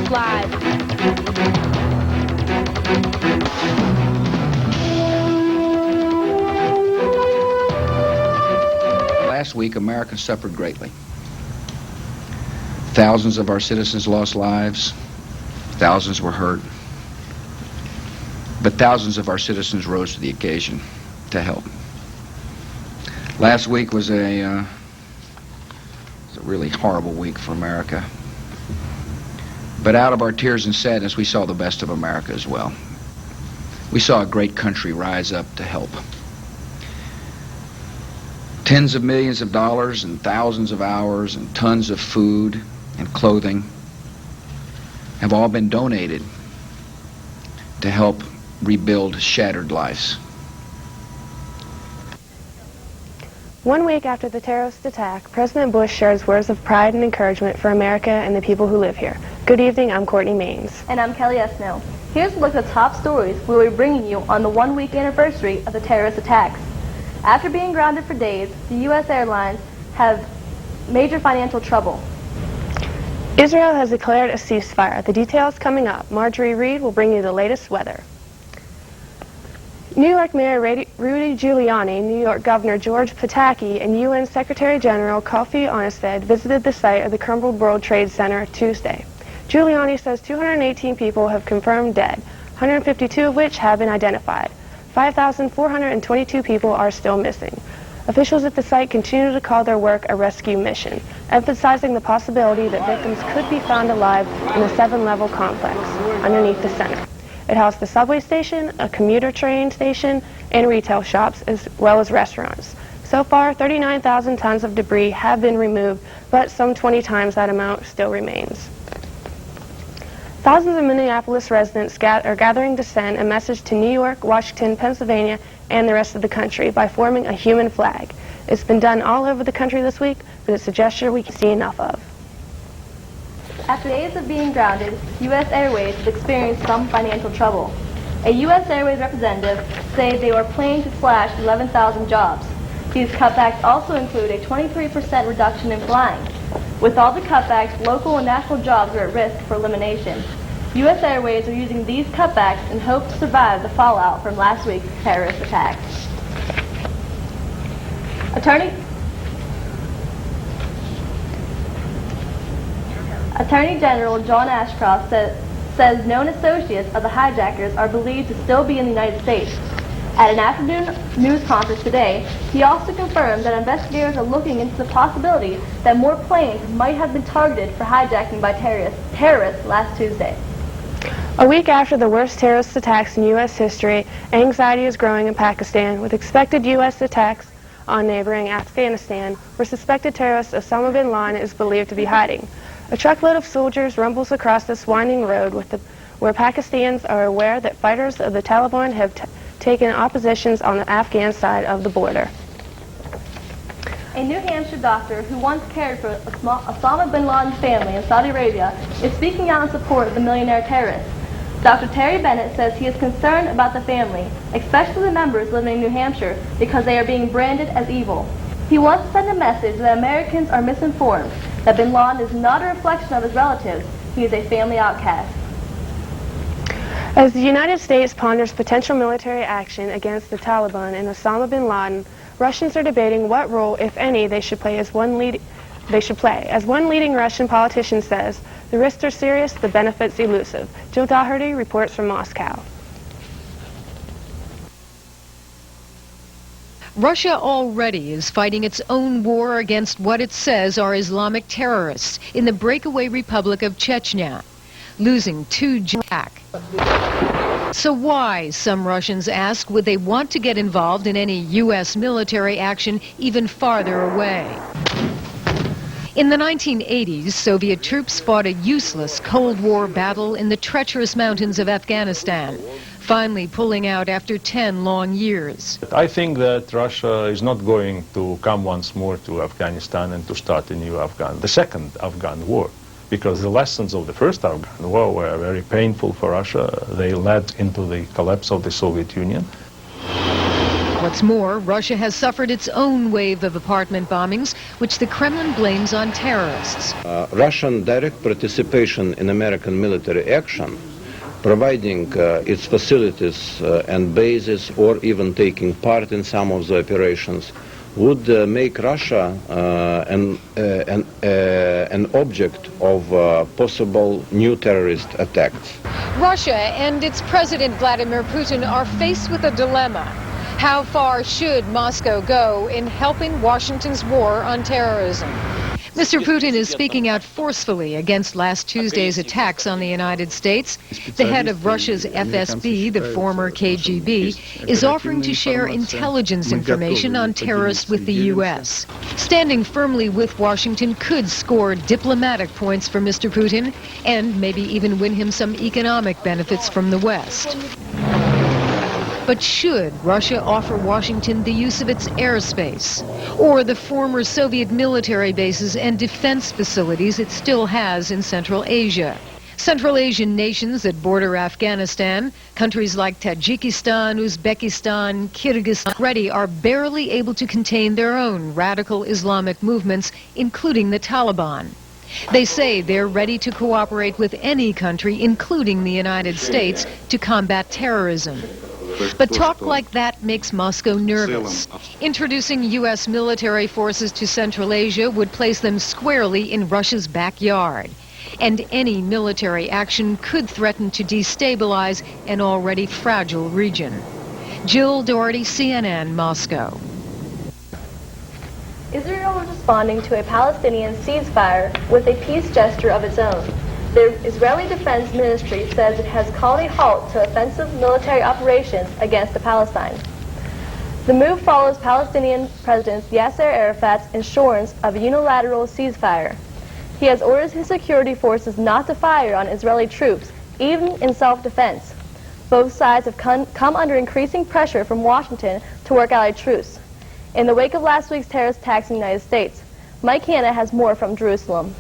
News Live. Last week, America suffered greatly. Thousands of our citizens lost lives. Thousands were hurt. But thousands of our citizens rose to the occasion to help. Last week was a really horrible week for America. But out of our tears and sadness, we saw the best of America as well. We saw a great country rise up to help. Tens of millions of dollars and thousands of hours and tons of food and clothing have all been donated to help rebuild shattered lives. 1 week after the terrorist attack, President Bush shares words of pride and encouragement for America and the people who live here. Good evening, I'm Courtney Maines. And I'm Kelly Esno. Here's a look at the top stories we will be bringing you on the 1 week anniversary of the terrorist attacks. After being grounded for days, the U.S. airlines have major financial trouble. Israel has declared a ceasefire. The details coming up. Marjorie Reed will bring you the latest weather. New York Mayor Rudy Giuliani, New York Governor George Pataki, and UN Secretary General Kofi Annan visited the site of the crumbled World Trade Center Tuesday. Giuliani says 218 people have confirmed dead, 152 of which have been identified. 5,422 people are still missing. Officials at the site continue to call their work a rescue mission, emphasizing the possibility that victims could be found alive in the 7-level complex underneath the center. It housed the subway station, a commuter train station, and retail shops, as well as restaurants. So far, 39,000 tons of debris have been removed, but some 20 times that amount still remains. Thousands of Minneapolis residents are gathering to send a message to New York, Washington, Pennsylvania, and the rest of the country by forming a human flag. It's been done all over the country this week, but it's a gesture we can see enough of. After days of being grounded, U.S. Airways has experienced some financial trouble. A U.S. Airways representative said they were planning to slash 11,000 jobs. These cutbacks also include a 23% reduction in flying. With all the cutbacks, local and national jobs are at risk for elimination. U.S. Airways are using these cutbacks in hope to survive the fallout from last week's terrorist attack. Attorney General John Ashcroft says known associates of the hijackers are believed to still be in the United States. At an afternoon news conference today, he also confirmed that investigators are looking into the possibility that more planes might have been targeted for hijacking by terrorists last Tuesday. A week after the worst terrorist attacks in U.S. history, anxiety is growing in Pakistan, with expected U.S. attacks on neighboring Afghanistan, where suspected terrorist Osama bin Laden is believed to be hiding. A truckload of soldiers rumbles across this winding road where Pakistanis are aware that fighters of the Taliban have taken oppositions on the Afghan side of the border. A New Hampshire doctor who once cared for Osama bin Laden's family in Saudi Arabia is speaking out in support of the millionaire terrorist. Dr. Terry Bennett says he is concerned about the family, especially the members living in New Hampshire, because they are being branded as evil. He wants to send a message that Americans are misinformed, that bin Laden is not a reflection of his relatives. He is a family outcast. As the United States ponders potential military action against the Taliban and Osama bin Laden, Russians are debating what role, if any, they should play. As one leading Russian politician says, the risks are serious, the benefits elusive. Jill Daugherty reports from Moscow. Russia already is fighting its own war against what it says are Islamic terrorists in the breakaway Republic of Chechnya, losing 2 Jack. So why, some Russians ask, would they want to get involved in any U.S. military action even farther away? In the 1980s, Soviet troops fought a useless Cold War battle in the treacherous mountains of Afghanistan, finally pulling out after 10 long years. I think that Russia is not going to come once more to Afghanistan and to start a new the second Afghan war, because the lessons of the first Afghan war were very painful for Russia. They led into the collapse of the Soviet Union. What's more, Russia has suffered its own wave of apartment bombings, which the Kremlin blames on terrorists. Russian direct participation in American military action, providing its facilities and bases, or even taking part in some of the operations, would make Russia an object of possible new terrorist attacks. Russia and its president Vladimir Putin are faced with a dilemma. How far should Moscow go in helping Washington's war on terrorism? Mr. Putin is speaking out forcefully against last Tuesday's attacks on the United States. The head of Russia's FSB, the former KGB, is offering to share intelligence information on terrorists with the U.S. Standing firmly with Washington could score diplomatic points for Mr. Putin and maybe even win him some economic benefits from the West. But should Russia offer Washington the use of its airspace or the former Soviet military bases and defense facilities it still has in Central Asia? Central Asian nations that border Afghanistan, countries like Tajikistan, Uzbekistan, Kyrgyzstan, already are barely able to contain their own radical Islamic movements, including the Taliban. They say they're ready to cooperate with any country, including the United States, to combat terrorism. But talk like that makes Moscow nervous. Introducing U.S. military forces to Central Asia would place them squarely in Russia's backyard. And any military action could threaten to destabilize an already fragile region. Jill Doherty, CNN, Moscow. Israel is responding to a Palestinian ceasefire with a peace gesture of its own. The Israeli Defense Ministry says it has called a halt to offensive military operations against Palestine. The move follows Palestinian President Yasser Arafat's assurance of a unilateral ceasefire. He has ordered his security forces not to fire on Israeli troops, even in self-defense. Both sides have come under increasing pressure from Washington to work out a truce. In the wake of last week's terrorist attacks in the United States, Mike Hanna has more from Jerusalem.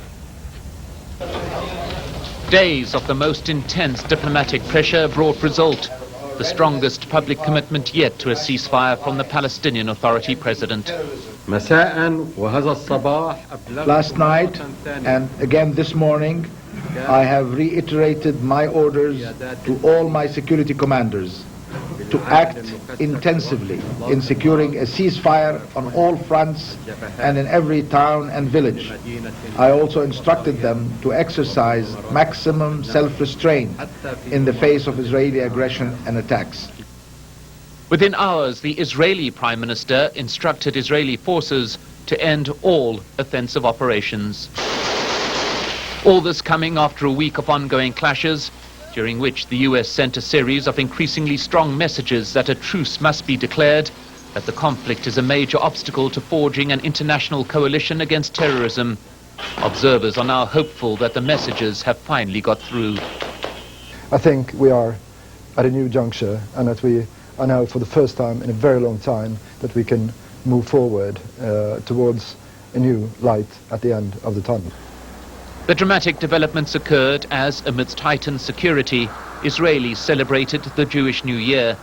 Days of the most intense diplomatic pressure brought result, the strongest public commitment yet to a ceasefire from the Palestinian Authority president. Last night and again this morning, I have reiterated my orders to all my security commanders to act intensively in securing a ceasefire on all fronts and in every town and village. I also instructed them to exercise maximum self-restraint in the face of Israeli aggression and attacks. Within hours, the Israeli Prime Minister instructed Israeli forces to end all offensive operations. All this coming after a week of ongoing clashes, during which the US sent a series of increasingly strong messages that a truce must be declared, that the conflict is a major obstacle to forging an international coalition against terrorism. Observers are now hopeful that the messages have finally got through. I think we are at a new juncture, and that we are now, for the first time in a very long time, that we can move forward towards a new light at the end of the tunnel. The dramatic developments occurred as, amidst heightened security, Israelis celebrated the Jewish New Year.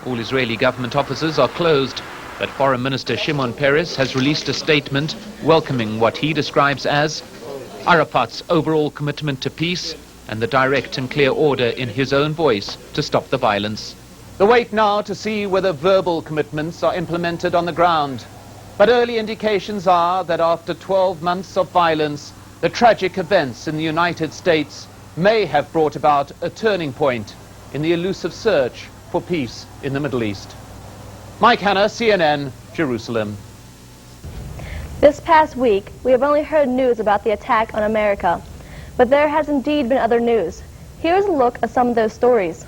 All Israeli government offices are closed, but Foreign Minister Shimon Peres has released a statement welcoming what he describes as Arafat's overall commitment to peace and the direct and clear order in his own voice to stop the violence. The wait now to see whether verbal commitments are implemented on the ground. But early indications are that after 12 months of violence, the tragic events in the United States may have brought about a turning point in the elusive search for peace in the Middle East. Mike Hanna, CNN, Jerusalem. This past week, we have only heard news about the attack on America, but there has indeed been other news. Here's a look at some of those stories.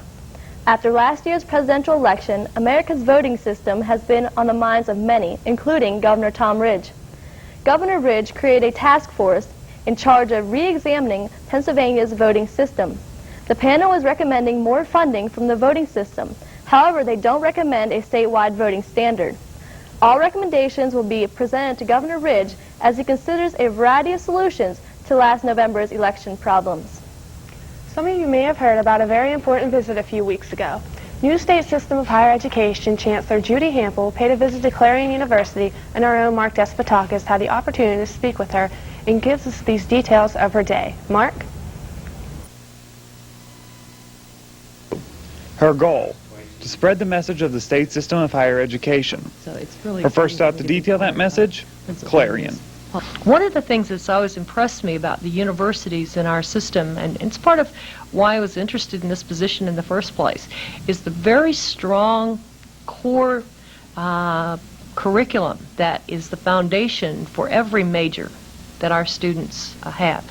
After last year's presidential election, America's voting system has been on the minds of many, including Governor Tom Ridge. Governor Ridge created a task force in charge of re-examining Pennsylvania's voting system. The panel is recommending more funding from the voting system. However, they don't recommend a statewide voting standard. All recommendations will be presented to Governor Ridge as he considers a variety of solutions to last November's election problems. Some of you may have heard about a very important visit a few weeks ago. New State System of Higher Education Chancellor Judy Hample paid a visit to Clarion University, and our own Mark Despotakis had the opportunity to speak with her and gives us these details of her day. Mark? Her goal, to spread the message of the state system of higher education. So it's really Her first stop to detail that message, Clarion. One of the things that's always impressed me about the universities in our system, and it's part of why I was interested in this position in the first place, is the very strong core curriculum that is the foundation for every major that our students have.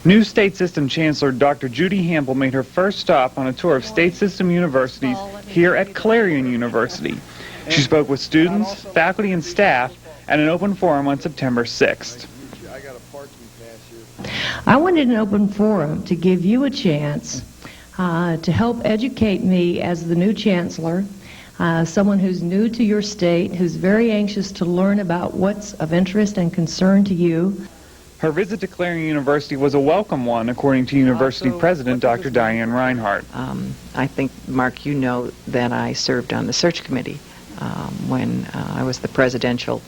New State System Chancellor Dr. Judy Hample made her first stop on a tour of state system universities here at Clarion University. She spoke with students, faculty, and staff at an open forum on September 6th. I wanted an open forum to give you a chance to help educate me as the new chancellor, someone who's new to your state, who's very anxious to learn about what's of interest and concern to you. Her visit to Clarion University was a welcome one, according to University President Dr. Diane Reinhardt. I think, Mark, you know that I served on the search committee when I was the presidential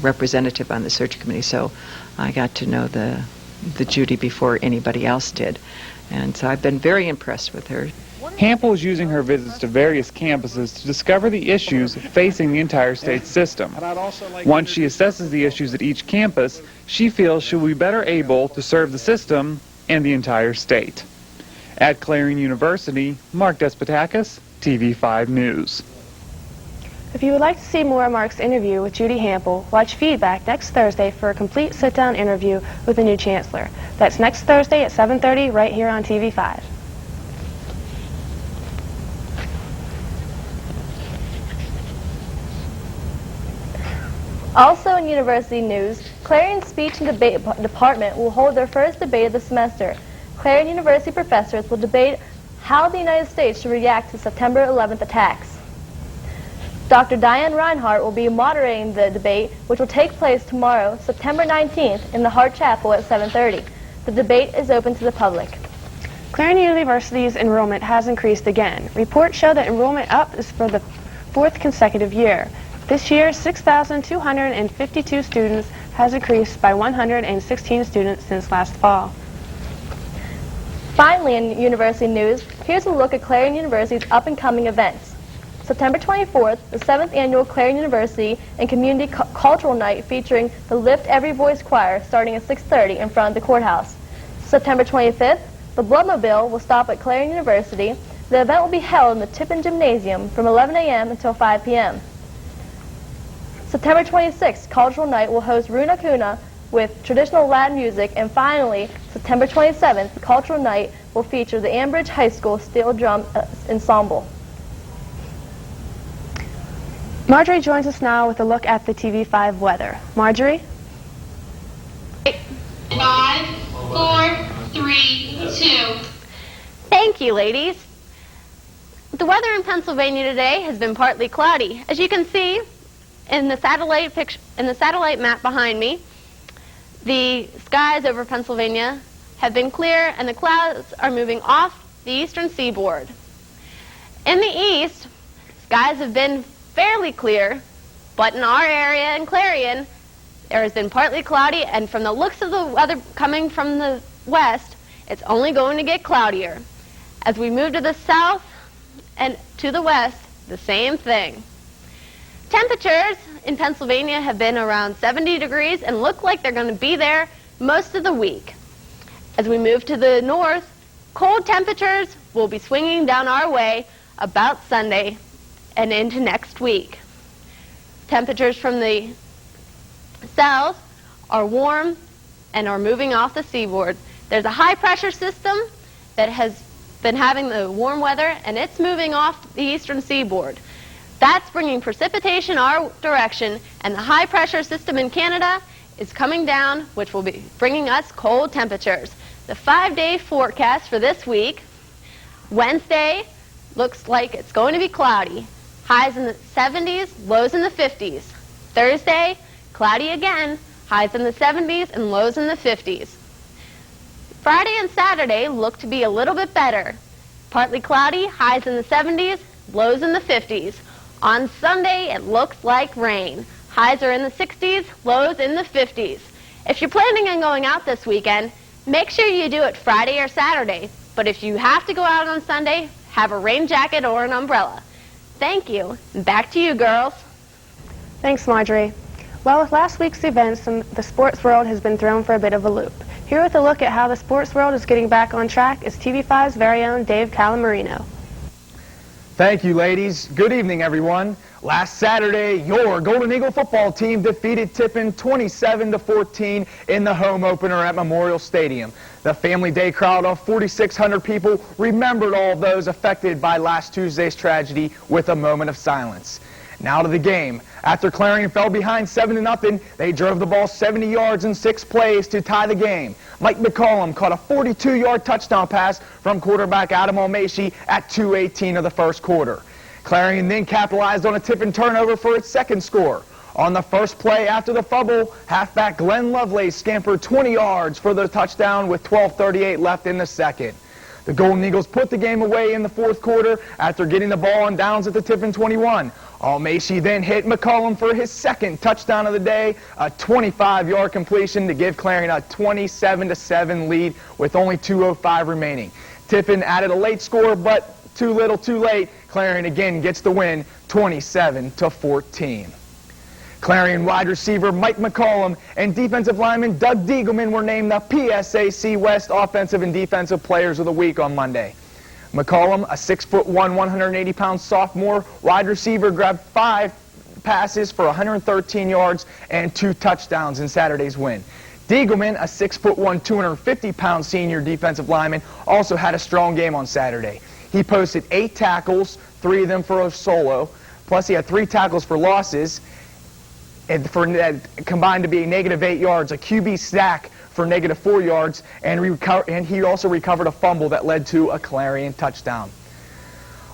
representative on the search committee, so I got to know the Judy before anybody else did. And so I've been very impressed with her. Hample is using her visits to various campuses to discover the issues facing the entire state system. Once she assesses the issues at each campus, she feels she'll be better able to serve the system and the entire state. At Clarion University, Mark Despotakis, TV5 News. If you would like to see more of Mark's interview with Judy Hample, watch Feedback next Thursday for a complete sit-down interview with the new chancellor. That's next Thursday at 7:30 right here on TV5. Also in university news, Clarion's Speech and Debate Department will hold their first debate of the semester. Clarion University professors will debate how the United States should react to September 11th attacks. Dr. Diane Reinhardt will be moderating the debate, which will take place tomorrow, September 19th, in the Hart Chapel at 7:30. The debate is open to the public. Clarion University's enrollment has increased again. Reports show that enrollment up is for the fourth consecutive year. This year, 6,252 students has increased by 116 students since last fall. Finally, in university news, here's a look at Clarion University's up-and-coming events. September 24th, the 7th Annual Clarion University and Community Cultural Night featuring the Lift Every Voice Choir starting at 6:30 in front of the courthouse. September 25th, the Bloodmobile will stop at Clarion University. The event will be held in the Tippin Gymnasium from 11 a.m. until 5 p.m. September 26th, Cultural Night will host Runa Kuna with traditional Latin music, and finally, September 27th, the Cultural Night will feature the Ambridge High School Steel Drum Ensemble. Marjorie joins us now with a look at the TV5 weather. Marjorie? 5, 4, 3, 2. Thank you, ladies. The weather in Pennsylvania today has been partly cloudy. As you can see in the satellite map behind me, the skies over Pennsylvania have been clear and the clouds are moving off the eastern seaboard. In the east, skies have been fairly clear, but in our area in Clarion, there has been partly cloudy, and from the looks of the weather coming from the west, it's only going to get cloudier. As we move to the south and to the west, the same thing. Temperatures in Pennsylvania have been around 70 degrees and look like they're going to be there most of the week. As we move to the north, cold temperatures will be swinging down our way about Sunday and into next week. Temperatures from the south are warm and are moving off the seaboard. There's a high pressure system that has been having the warm weather, and it's moving off the eastern seaboard. That's bringing precipitation our direction, and the high pressure system in Canada is coming down, which will be bringing us cold temperatures. The 5-day forecast for this week, Wednesday looks like it's going to be cloudy. Highs in the 70s, lows in the 50s. Thursday, cloudy again, highs in the 70s and lows in the 50s. Friday and Saturday look to be a little bit better. Partly cloudy, highs in the 70s, lows in the 50s. On Sunday, it looks like rain. Highs are in the 60s, lows in the 50s. If you're planning on going out this weekend, make sure you do it Friday or Saturday. But if you have to go out on Sunday, have a rain jacket or an umbrella. Thank you. Back to you, girls. Thanks, Marjorie. Well, with last week's events, the sports world has been thrown for a bit of a loop. Here with a look at how the sports world is getting back on track is TV5's very own Dave Calamarino. Thank you, ladies. Good evening, everyone. Last Saturday, your Golden Eagle football team defeated Tiffin 27-14 in the home opener at Memorial Stadium. The Family Day crowd of 4,600 people remembered all of those affected by last Tuesday's tragedy with a moment of silence. Now to the game. After Clarion fell behind 7-0, they drove the ball 70 yards in 6 plays to tie the game. Mike McCollum caught a 42-yard touchdown pass from quarterback Adam Almashi at 2:18 of the first quarter. Clarion then capitalized on a Tiffin turnover for its second score. On the first play after the fumble, halfback Glenn Lovelace scampered 20 yards for the touchdown with 12:38 left in the second. The Golden Eagles put the game away in the fourth quarter after getting the ball on downs at the Tiffin 21. Almashi then hit McCollum for his second touchdown of the day, a 25-yard completion to give Clarion a 27-7 lead with only 2:05 remaining. Tiffin added a late score, but too little, too late. Clarion again gets the win, 27-14. Clarion wide receiver Mike McCollum and defensive lineman Doug Diegelman were named the PSAC West Offensive and Defensive Players of the Week on Monday. McCollum, a 6'1", 180-pound sophomore wide receiver, grabbed 5 passes for 113 yards and 2 touchdowns in Saturday's win. Diegelman, a 6'1", 250-pound senior defensive lineman, also had a strong game on Saturday. He posted 8 tackles, 3 of them for a solo, plus he had 3 tackles for losses, and combined to be -8 yards, a QB sack for -4 yards, and he also recovered a fumble that led to a Clarion touchdown.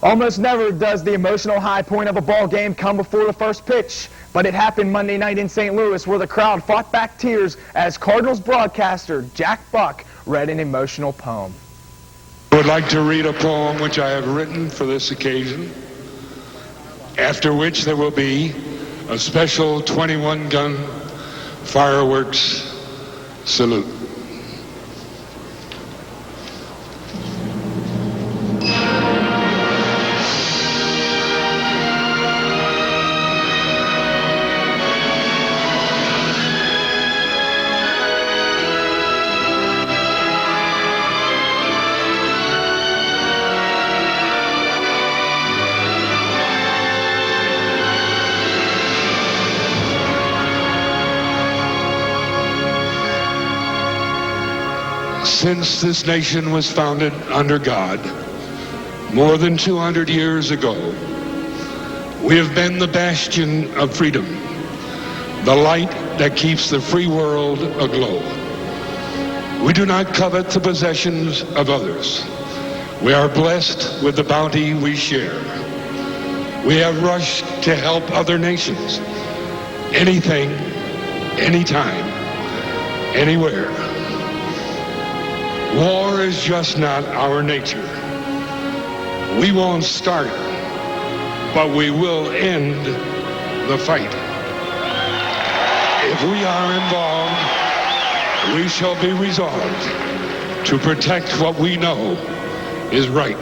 Almost never does the emotional high point of a ball game come before the first pitch, but it happened Monday night in St. Louis where the crowd fought back tears as Cardinals broadcaster Jack Buck read an emotional poem. I would like to read a poem which I have written for this occasion, after which there will be a special 21-gun fireworks salute. Since this nation was founded under God more than 200 years ago, we have been the bastion of freedom, the light that keeps the free world aglow. We do not covet the possessions of others. We are blessed with the bounty we share. We have rushed to help other nations, anything, anytime, anywhere. War is just not our nature. We won't start, but we will end the fight. If we are involved, we shall be resolved to protect what we know is right.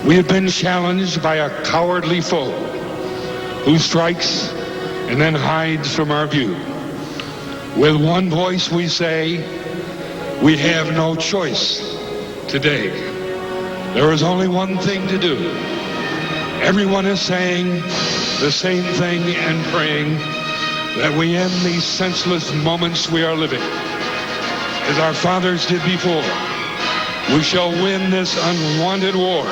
We have been challenged by a cowardly foe who strikes and then hides from our view. With one voice we say, we have no choice today. There is only one thing to do. Everyone is saying the same thing and praying that we end these senseless moments we are living. As our fathers did before, we shall win this unwanted war,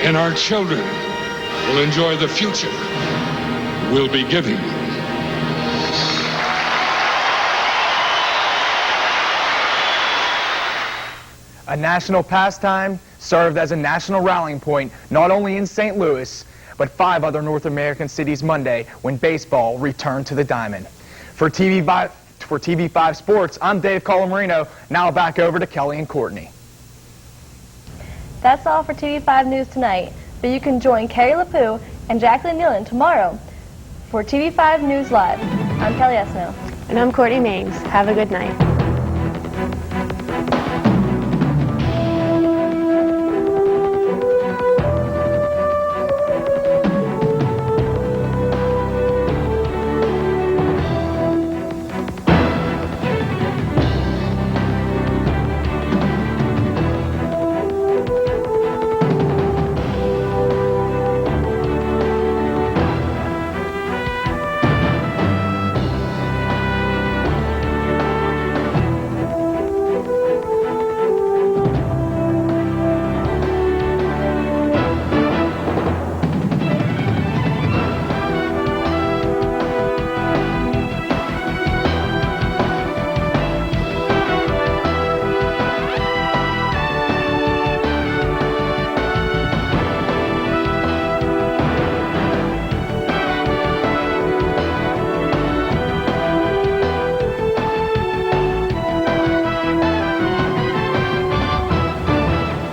and our children will enjoy the future we'll be giving. A national pastime served as a national rallying point not only in St. Louis, but 5 other North American cities Monday when baseball returned to the diamond. For TV5 Sports, I'm Dave Calamarino. Now back over to Kelly and Courtney. That's all for TV5 News tonight, but you can join Carrie LaPoo and Jacqueline Nealon tomorrow for TV5 News Live. I'm Kelly Esno. And I'm Courtney Maines. Have a good night.